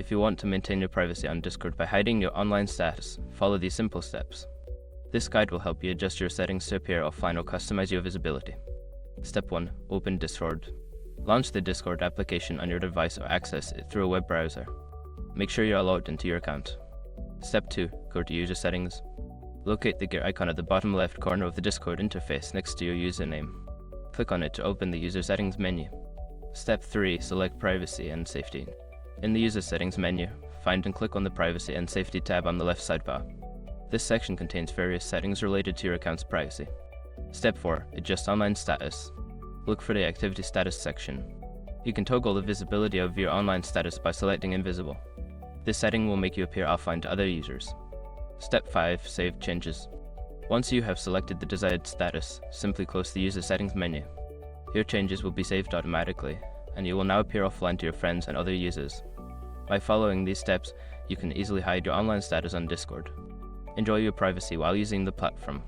If you want to maintain your privacy on Discord by hiding your online status, follow these simple steps. This guide will help you adjust your settings to appear offline or customize your visibility. Step 1. Open Discord. Launch the Discord application on your device or access it through a web browser. Make sure you are logged into your account. Step 2. Go to User Settings. Locate the gear icon at the bottom left corner of the Discord interface next to your username. Click on it to open the User Settings menu. Step 3. Select Privacy and Safety. In the User Settings menu, find and click on the Privacy and Safety tab on the left sidebar. This section contains various settings related to your account's privacy. Step 4. Adjust online status. Look for the Activity Status section. You can toggle the visibility of your online status by selecting Invisible. This setting will make you appear offline to other users. Step 5. Save changes. Once you have selected the desired status, simply close the User Settings menu. Your changes will be saved automatically, and you will now appear offline to your friends and other users. By following these steps, you can easily hide your online status on Discord. Enjoy your privacy while using the platform.